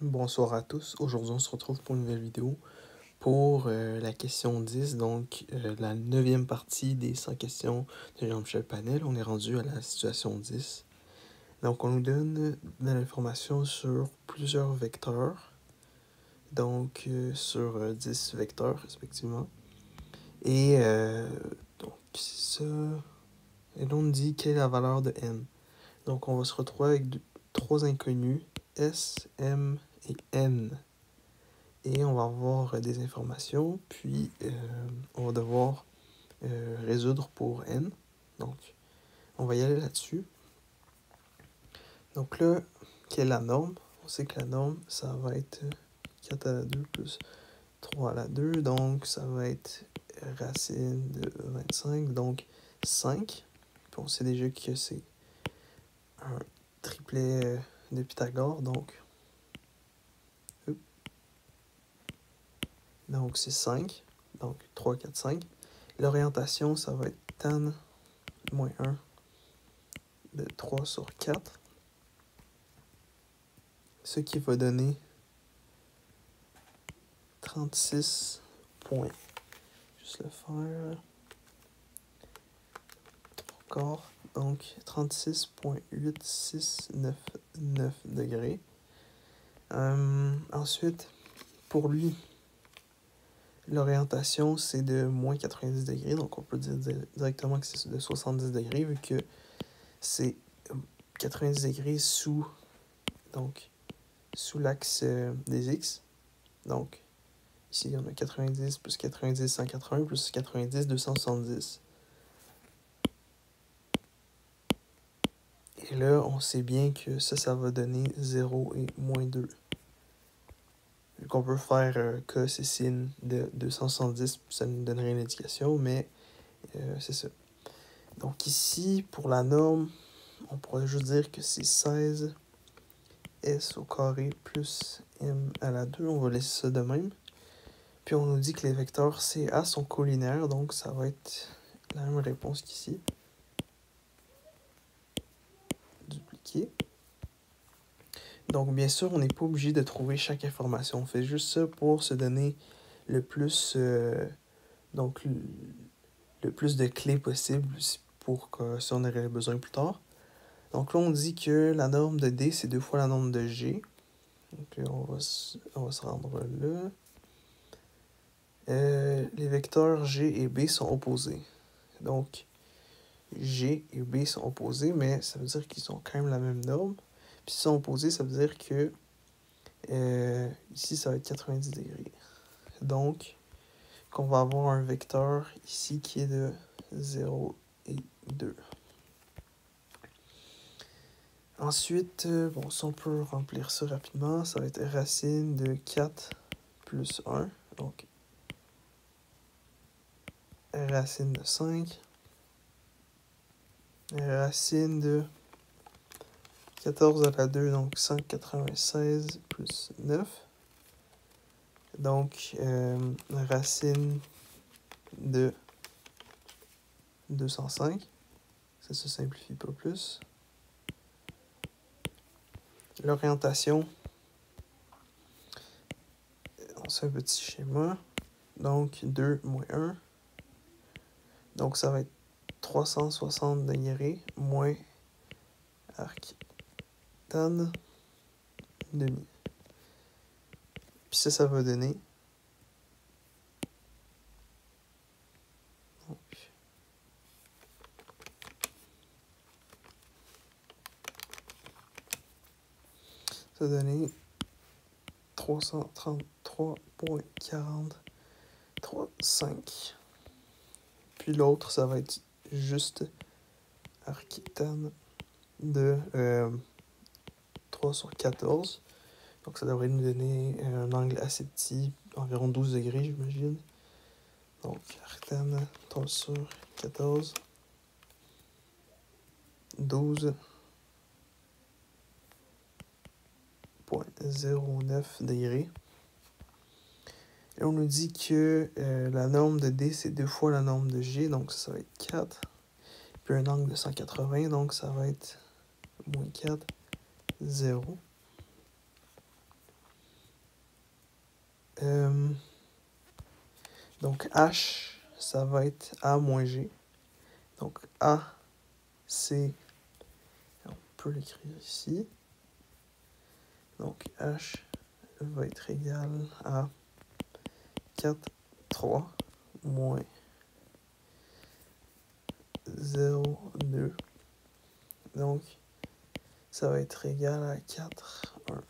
Bonsoir à tous, aujourd'hui on se retrouve pour une nouvelle vidéo pour la question 10, donc la 9e partie des 100 questions de Jean-Michel Panel. On est rendu à la situation 10. Donc on nous donne de l'information sur plusieurs vecteurs, donc sur 10 vecteurs respectivement. Et donc ça, et l'on dit quelle est la valeur de n. Donc on va se retrouver avec trois inconnus, S, M et N. Et on va avoir des informations, puis on va devoir résoudre pour n. Donc, on va y aller là-dessus. Donc là, quelle est la norme? On sait que la norme, ça va être 4 à la 2 plus 3 à la 2. Donc, ça va être racine de 25, donc 5. Puis on sait déjà que c'est un triplet de Pythagore, donc c'est 5. Donc, 3, 4, 5. L'orientation, ça va être tan moins 1 de 3 sur 4. Ce qui va donner 36 points. Juste le faire. 3 quarts. Donc 36,8699 degrés. Ensuite, pour lui, l'orientation, c'est de moins 90 degrés. Donc on peut dire directement que c'est de 70 degrés, vu que c'est 90 degrés sous l'axe des X. Donc, ici, on a 90 plus 90, 180, plus 90, 270. Et là, on sait bien que ça va donner 0 et moins 2. Vu qu'on peut faire cosinus de 270, ça nous donnerait une indication, mais c'est ça. Donc ici, pour la norme, on pourrait juste dire que c'est 16 S au carré plus M à la 2. On va laisser ça de même. Puis on nous dit que les vecteurs CA sont collinaires, donc ça va être la même réponse qu'ici. Dupliquer. Donc bien sûr, on n'est pas obligé de trouver chaque information. On fait juste ça pour se donner le plus, le plus de clés possible pour que si on aurait besoin plus tard. Donc là, on dit que la norme de D, c'est 2 fois la norme de G. Donc là, on va se rendre là. Les vecteurs G et B sont opposés. Donc, G et B sont opposés, mais ça veut dire qu'ils ont quand même la même norme. Puis s'ils sont opposés, ça veut dire que ici, ça va être 90 degrés. Donc, qu'on va avoir un vecteur ici qui est de 0 et 2. Ensuite, bon, si on peut remplir ça rapidement, ça va être racine de 4 plus 1. Donc, racine de 5. Racine de 14 à la 2, donc 196 plus 9. Donc, racine de 205. Ça se simplifie pas plus. L'orientation, on fait un petit schéma. Donc, 2 moins 1. Donc, ça va être 360 degrés moins arc tan demi. Puis ça va donner. Donc, ça va donner 333,43,5. Puis l'autre, ça va être juste arc tan de 3 sur 14. Donc ça devrait nous donner un angle assez petit, environ 12 degrés, j'imagine. Donc arc tan 3 sur 14, 12,09 degrés. Et on nous dit que la norme de D, c'est 2 fois la norme de G, donc ça va être 4. Puis un angle de 180, donc ça va être moins 4, 0. Donc H, ça va être A moins G. Donc A, c'est... On peut l'écrire ici. Donc H va être égal à 4, 3, moins 0, 2. Donc, ça va être égal à 4, 1.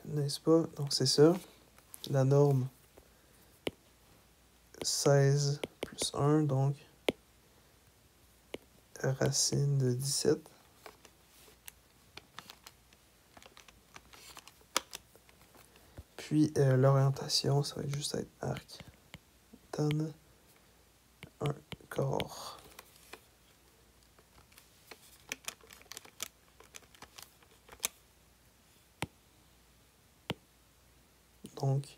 N'est-ce pas? Donc, c'est ça. La norme 16 plus 1, donc racine de 17. Puis, l'orientation, ça va juste être arc. Donne un corps. Donc,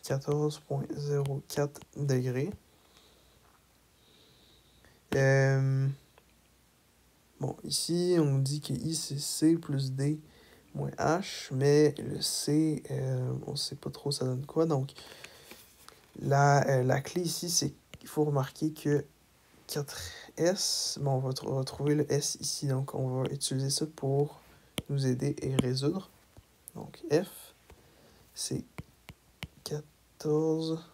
14,04 degrés. Bon, ici, on nous dit que I, c'est C plus D moins H, mais le C, on ne sait pas trop ça donne quoi. Donc, la clé ici, c'est qu'il faut remarquer que 4S, bon, on va retrouver le S ici. Donc, on va utiliser ça pour nous aider et résoudre. Donc, F, c'est 14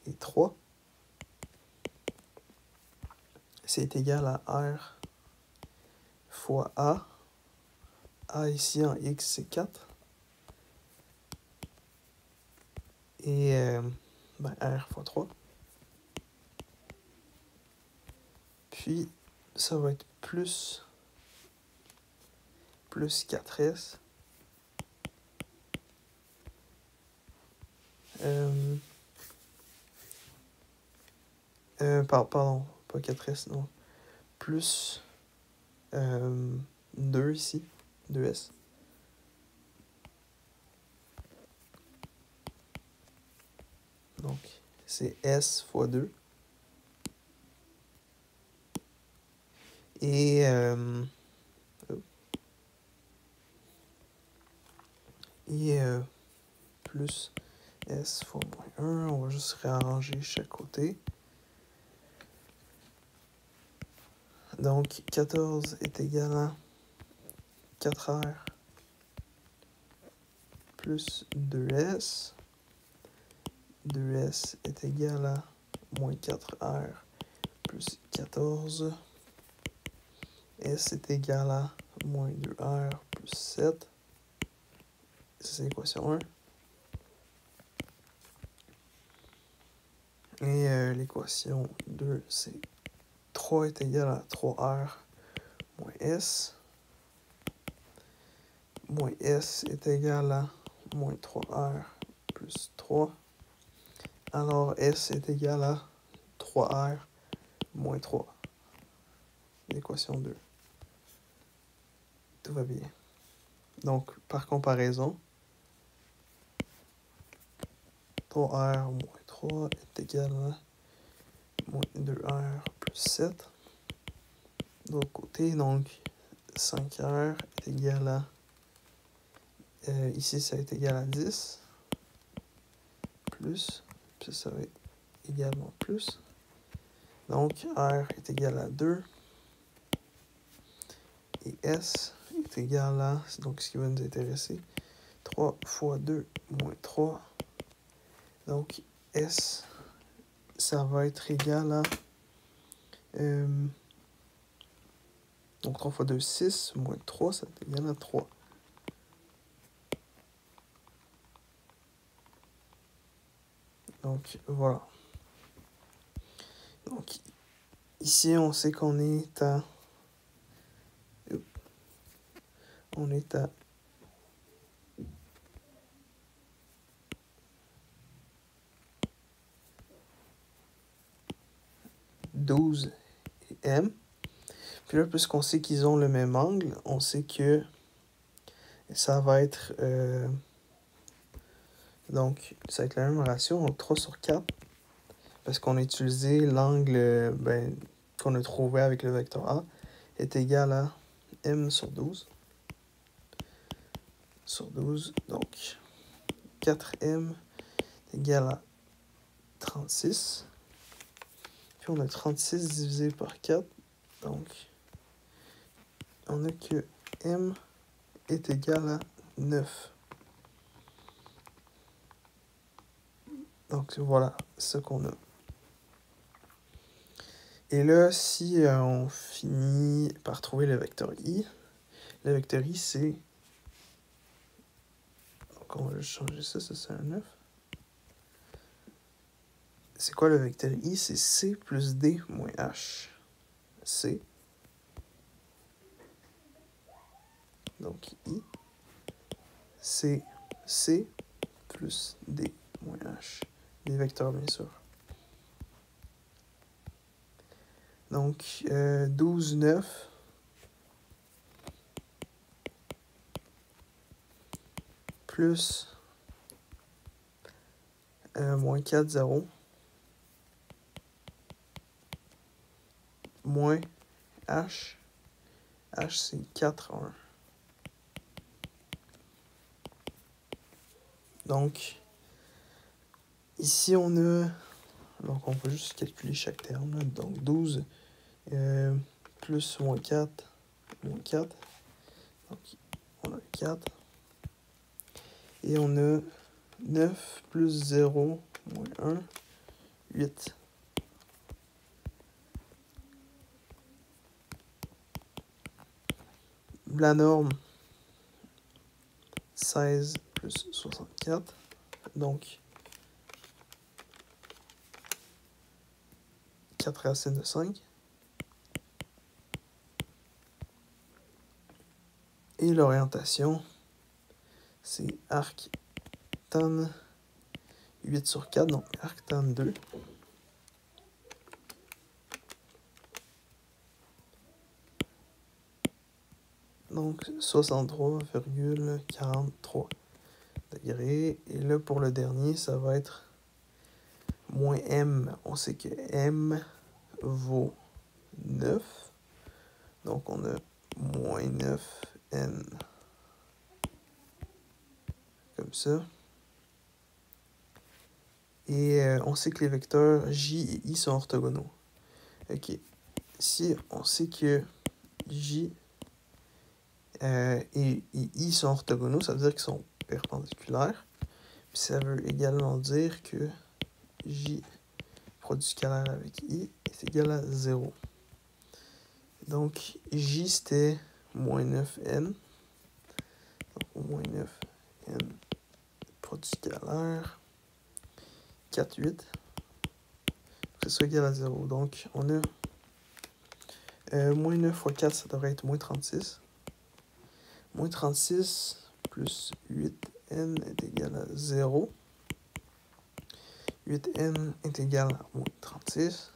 et 3. C'est égal à R fois A. A ici en X, c'est 4. Et R fois 3. Puis, ça va être plus 4S. Pardon, pas 4S, non. Plus 2 ici, 2S. Donc, c'est S fois 2. Et, plus S fois moins 1. On va juste réarranger chaque côté. Donc, 14 est égal à 4R plus 2S. 2S est égal à moins 4R plus 14. S est égal à moins 2R plus 7. C'est l'équation 1. Et l'équation 2, c'est 3 est égal à 3R moins S. Moins S est égal à moins 3R plus 3. Alors S est égal à 3R moins 3. L'équation 2. Tout va bien. Donc, par comparaison, 3R moins 3 est égal à moins 2R plus 7. De l'autre côté, donc, 5R est égal à... ici, ça est égal à 10. Plus. Puis ça va être également plus. Donc, R est égal à 2. Et S est égal à... Donc, ce qui va nous intéresser. 3 fois 2 moins 3. Donc, S, ça va être égal à... donc, 3 fois 2, 6, moins 3, ça va être égal à 3. Donc, voilà. Donc, ici, on sait qu'on est à... On est à... 12 et M. Puis là, puisqu'on sait qu'ils ont le même angle, on sait que ça va être... donc, ça va être la même ratio, donc 3 sur 4. Parce qu'on a utilisé l'angle qu'on a trouvé avec le vecteur A. est égal à m sur 12. Donc 4m est égal à 36. Puis on a 36 divisé par 4. Donc on a que m est égal à 9. Donc voilà ce qu'on a. Et là, si on finit par trouver le vecteur i c'est... Donc on va juste changer ça c'est un 9. C'est quoi le vecteur i? C'est c plus d moins h. C. Donc i, c'est c plus d moins h. Des vecteurs, bien sûr. Donc 12, 9. Plus moins 4, 0. Moins h. H, c'est 4, 1. Donc, ici, on a... Donc, on peut juste calculer chaque terme. Là. Donc, 12 plus moins 4. Donc, on a 4. Et on a 9 plus 0 moins 1, 8. La norme, 16 plus 64. Donc, 4 racines de 5. Et l'orientation, c'est arc tan 8 sur 4, donc arc tan 2. Donc 63,43 degrés. Et là, pour le dernier, ça va être moins m. On sait que m vaut 9. Donc on a moins 9n. Comme ça. Et on sait que les vecteurs j et i sont orthogonaux. Ok. Si on sait que j et i sont orthogonaux, ça veut dire qu'ils sont perpendiculaires. Puis ça veut également dire que j produit scalaire avec i est égal à 0. Donc j c'était moins 9n. Donc moins 9n produit scalaire 4, 8. Que ce soit égal à 0. Donc on a moins 9 fois 4, ça devrait être moins 36. Moins 36 plus 8n est égal à 0. 8n est égal à moins 36.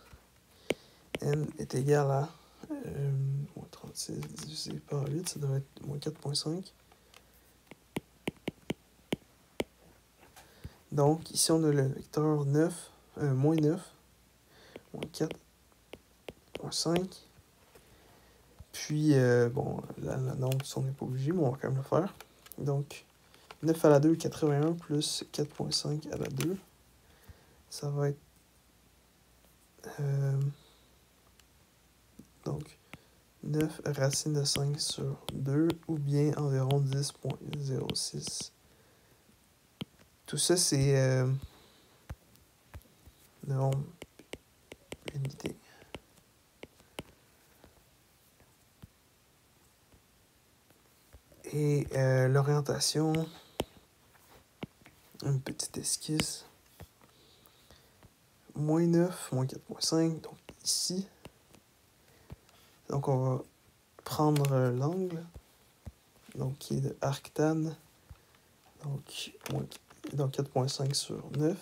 n est égal à moins 36 divisé par 8, ça devrait être moins 4,5. Donc ici on a le vecteur 9, moins 9, moins 4,5. Puis, bon, la norme, on n'est pas obligé, mais on va quand même le faire. Donc, 9 à la 2, 81, plus 4,5 à la 2. Ça va être... donc, 9 racine de 5 sur 2, ou bien environ 10,06. Tout ça, c'est norme unité. Et l'orientation, une petite esquisse. Moins 9, moins 4,5, donc ici. Donc on va prendre l'angle, donc qui est de arctan, donc 4,5 sur 9.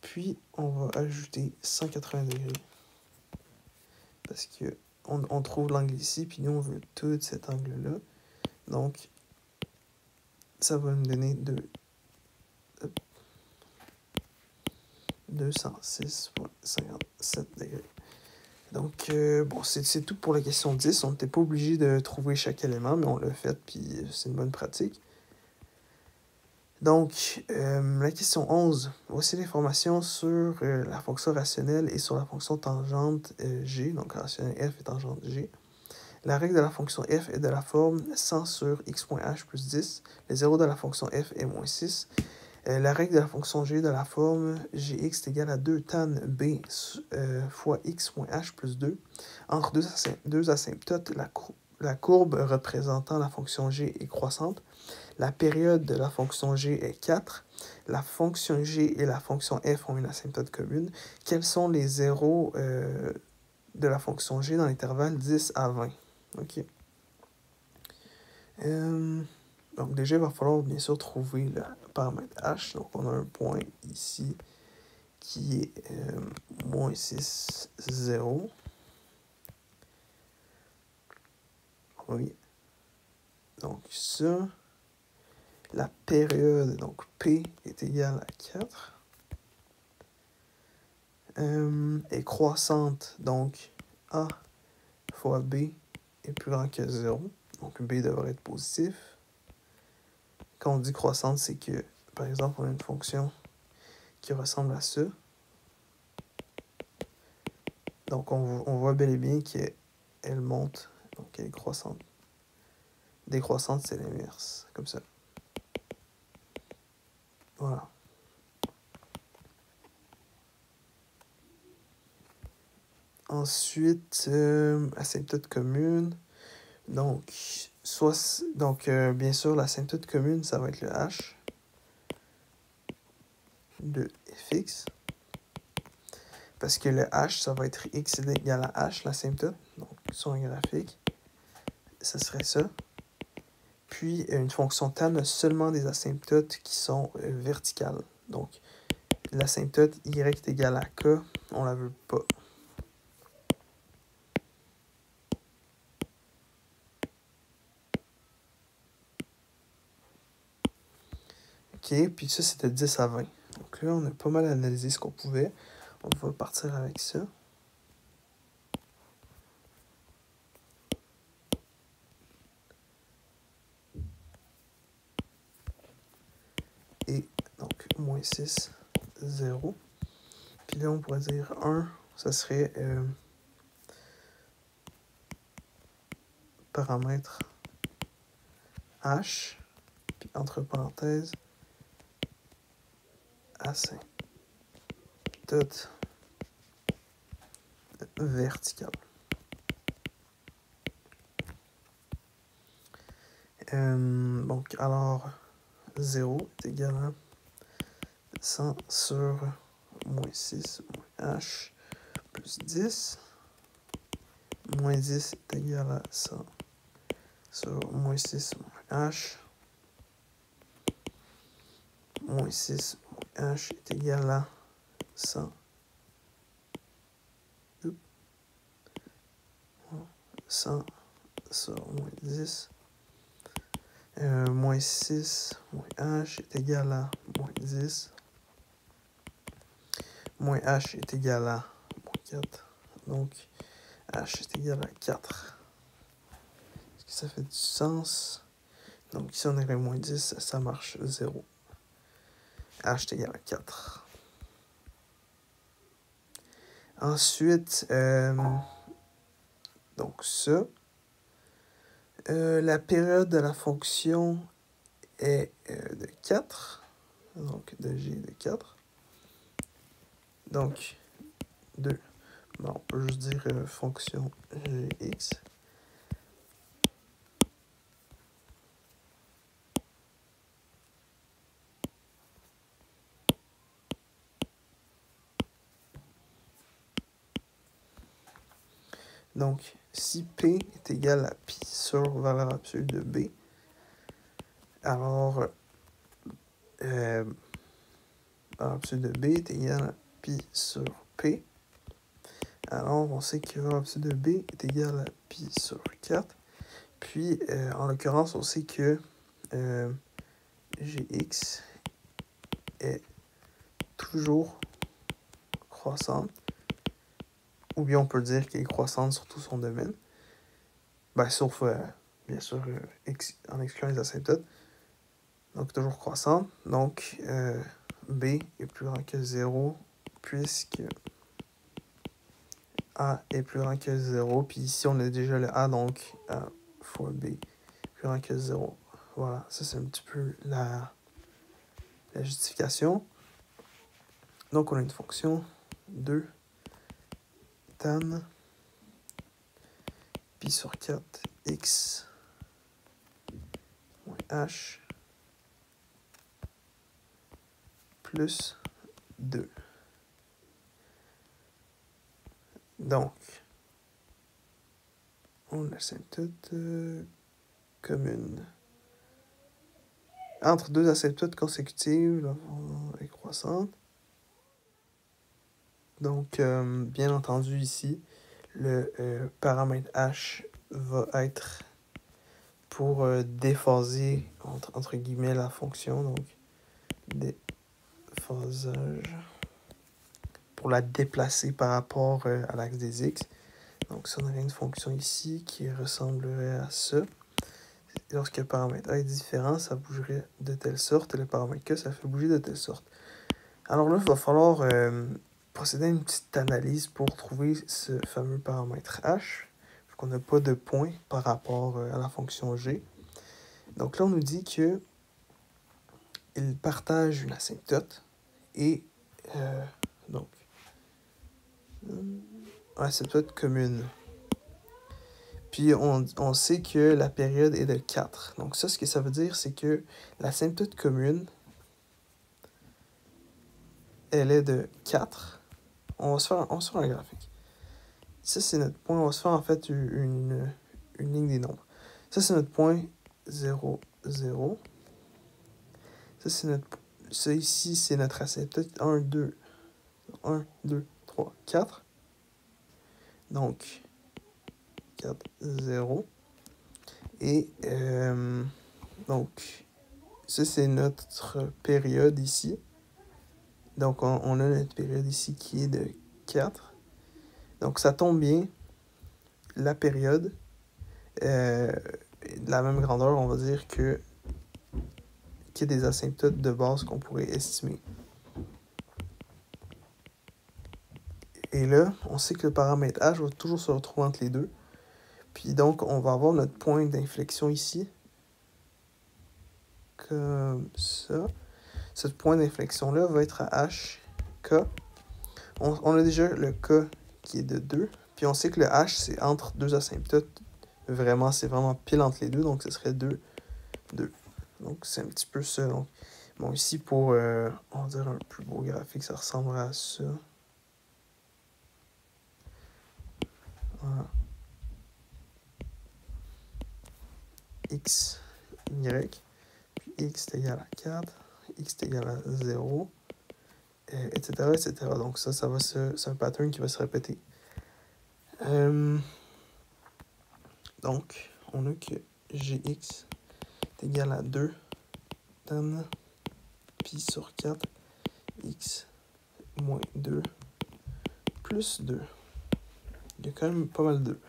Puis on va ajouter 180 degrés. Parce que on trouve l'angle ici, puis nous on veut tout cet angle-là. Donc ça va nous donner 206,57 degrés. Donc, bon, c'est tout pour la question 10. On n'était pas obligé de trouver chaque élément, mais on l'a fait, puis c'est une bonne pratique. Donc, la question 11. Voici l'information sur la fonction rationnelle et sur la fonction tangente g, donc rationnelle f et tangente g. La règle de la fonction f est de la forme 100 sur x.h plus 10. Le 0 de la fonction f est moins 6. La règle de la fonction g est de la forme gx est égal à 2 tan b fois x.h plus 2. Entre deux asymptotes, la courbe représentant la fonction g est croissante. La période de la fonction g est 4. La fonction g et la fonction f ont une asymptote commune. Quels sont les zéros de la fonction g dans l'intervalle 10 à 20? OK. Donc déjà, il va falloir bien sûr trouver le paramètre h. Donc on a un point ici qui est moins 6, 0. Oui. Donc ça, la période, donc P est égale à 4. Est croissante, donc A fois B est plus grand que 0. Donc B devrait être positif. Quand on dit croissante, c'est que, par exemple, on a une fonction qui ressemble à ça. Donc on voit bel et bien qu'elle monte, donc elle est croissante. Décroissante, c'est l'inverse, comme ça. Voilà. Ensuite, asymptote commune. Donc, bien sûr, l'asymptote commune, ça va être le h de fx. Parce que le h, ça va être x égale à h, l'asymptote. Donc, sur un graphique, ça serait ça. Puis, une fonction tan a seulement des asymptotes qui sont verticales. Donc, l'asymptote y est égale à k, on la veut pas. OK, puis ça, c'était 10 à 20. Donc là, on a pas mal analysé ce qu'on pouvait. On va partir avec ça. Et donc, moins 6, 0. Puis là, on pourrait dire 1, ça serait paramètre h, puis entre parenthèses, asymptote vertical. Donc, alors, 0 est égal à 100 sur moins 6, moins h, plus 10. Moins 10 est égal à 100 sur moins 6, moins h. Moins 6, moins h est égal à 100. 100 sur moins 10. Moins 6, moins h est égal à moins 10. Moins h est égal à moins 4. Donc, h est égal à 4. Est-ce que ça fait du sens? Donc, ici, on aurait moins 10, ça marche 0. H est égal à 4. Ensuite, donc ça. La période de la fonction est de 4. Donc, de g de 4. Donc, 2. Bon, on peut juste dire fonction gx. Donc, si P est égal à pi sur valeur absolue de B, alors valeur absolue de B est égal à pi sur P. Alors, on sait que valeur absolue de B est égal à pi sur 4. Puis, en l'occurrence, on sait que Gx est toujours croissante. ou bien on peut dire qu'elle est croissante sur tout son domaine. Ben, sauf, bien sûr, en excluant les asymptotes. Donc, toujours croissante. Donc, B est plus grand que 0, puisque A est plus grand que 0. Puis ici, on a déjà le A, donc A fois B plus grand que 0. Voilà, ça c'est un petit peu la justification. Donc, on a une fonction 2 tan pi sur 4 x moins h plus 2. Donc, on a l'asymptote commune. Entre deux asymptotes consécutives et croissantes. Donc, bien entendu, ici, le paramètre h va être pour déphaser, entre guillemets, la fonction. Donc, déphasage. Pour la déplacer par rapport à l'axe des x. Donc, ça, on aurait une fonction ici qui ressemblerait à ça. Lorsque le paramètre A est différent, ça bougerait de telle sorte, et le paramètre K, ça fait bouger de telle sorte. Alors là, il va falloir procéder à une petite analyse pour trouver ce fameux paramètre H, vu qu'on n'a pas de point par rapport à la fonction G. Donc là, on nous dit que il partage une asymptote, et donc, asymptote commune. Puis, on sait que la période est de 4. Donc ça, ce que ça veut dire, c'est que l'asymptote commune, elle est de 4. On va se faire un graphique. Ça, c'est notre point. On va se faire, en fait, une ligne des nombres. Ça, c'est notre point 0, 0. Ça, ici, c'est notre asymptote 1, 2, 3, 4. Donc, 4, 0. Et donc, ça, c'est notre période ici. Donc, on a notre période ici qui est de 4. Donc, ça tombe bien. La période, de la même grandeur, on va dire qu'il y a des asymptotes de base qu'on pourrait estimer. Et là, on sait que le paramètre h va toujours se retrouver entre les deux. Puis donc, on va avoir notre point d'inflexion ici. Comme ça. Ce point d'inflexion-là va être à h, k. On a déjà le k qui est de 2. Puis on sait que le h, c'est entre deux asymptotes. Vraiment, c'est vraiment pile entre les deux. Donc, ce serait 2, 2. Donc, c'est un petit peu ça. Donc, bon, ici, pour, on va dire, un plus beau graphique, ça ressemblera à ça. Voilà. X, Y. Puis X est égal à 4. X est égal à 0. Etc., etc. Donc, c'est un pattern qui va se répéter. Donc, on a que Gx est égal à 2 tan pi sur 4 x moins 2 plus 2. Il y a quand même pas mal de 2.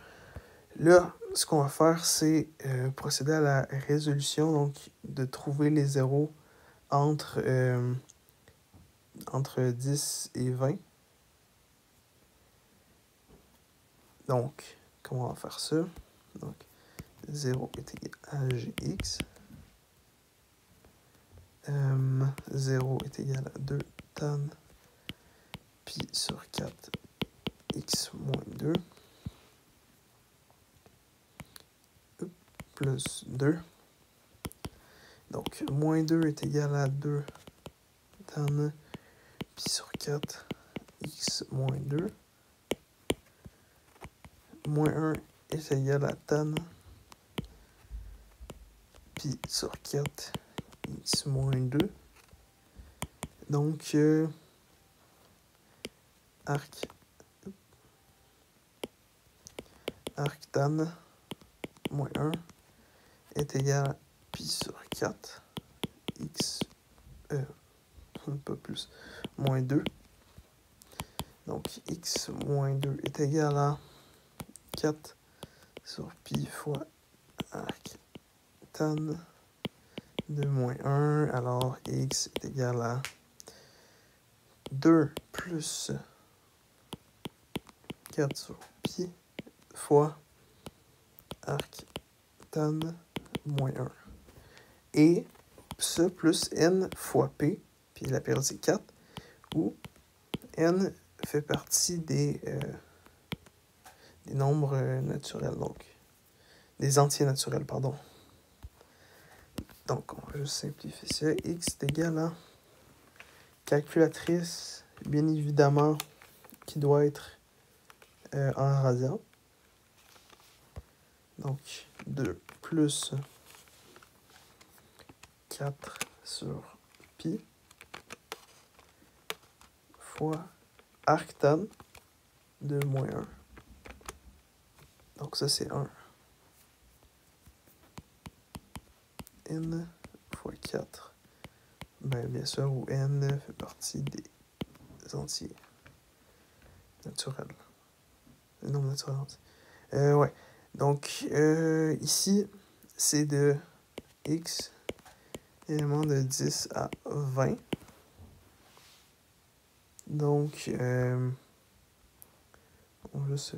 Là, ce qu'on va faire, c'est procéder à la résolution, donc de trouver les zéros entre 10 et 20. Donc, comment on va faire ça? Donc, 0 est égal à Gx. 0 est égal à 2 tan pi sur 4 x moins 2 plus 2. Donc, moins 2 est égal à 2 tan pi sur 4 x moins 2. Moins 1 est égal à tan pi sur 4 x moins 2. Donc, arc tan moins 1 est égal à pi sur 4 x, pas plus, moins 2. Donc, x moins 2 est égal à 4 sur pi fois arc tan de moins 1. Alors, x est égal à 2 plus 4 sur pi fois arc tan moins 1. Et ça plus n fois p, puis la période c'est 4, où n fait partie des nombres naturels, donc des entiers naturels, pardon. Donc, on va juste simplifier ça. X est égal à calculatrice, bien évidemment, qui doit être en radian. Donc, 2 plus 4 sur pi fois arctan de moins 1. Donc, ça, c'est 1. N fois 4. Bien sûr, où n fait partie des entiers naturels. Le nombre naturel entier. Ouais. Donc, ici, c'est de x élément de 10 à 20. Donc, on va juste,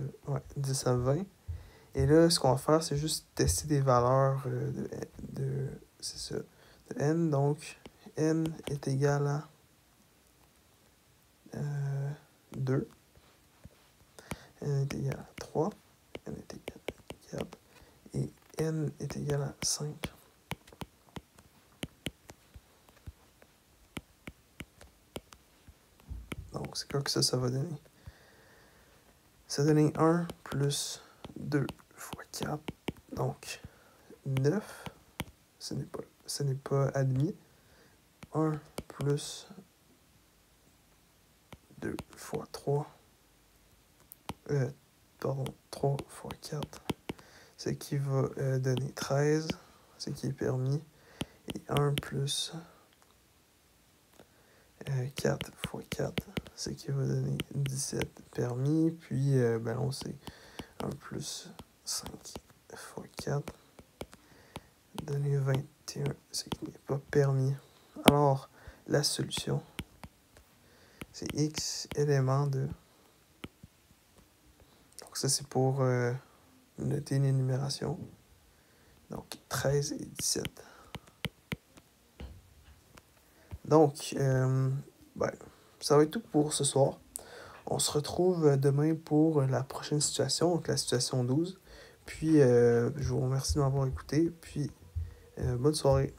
10 à 20. Et là, ce qu'on va faire, c'est juste tester des valeurs c'est ça, de n. Donc, n est égal à 2. N est égal à 3. N est égal à 4. Et n est égal à 5. Donc, c'est quoi que ça va donner? Ça va donner 1 plus 2 fois 4. Donc, 9. Ce n'est pas admis. 1 plus 2 fois 3. 3 fois 4. Ce qui va donner 13. Ce qui est permis. Et 1 plus 4 fois 4. Ce qui va donner 17 permis. Puis, on sait 1 plus 5 fois 4. Donner 21, ce qui n'est pas permis. Alors, la solution, c'est x élément de... Donc ça, c'est pour noter l'énumération. Donc, 13 et 17. Donc, ça va être tout pour ce soir. On se retrouve demain pour la prochaine situation, donc la situation 12. Puis, je vous remercie de m'avoir écouté. Puis, bonne soirée.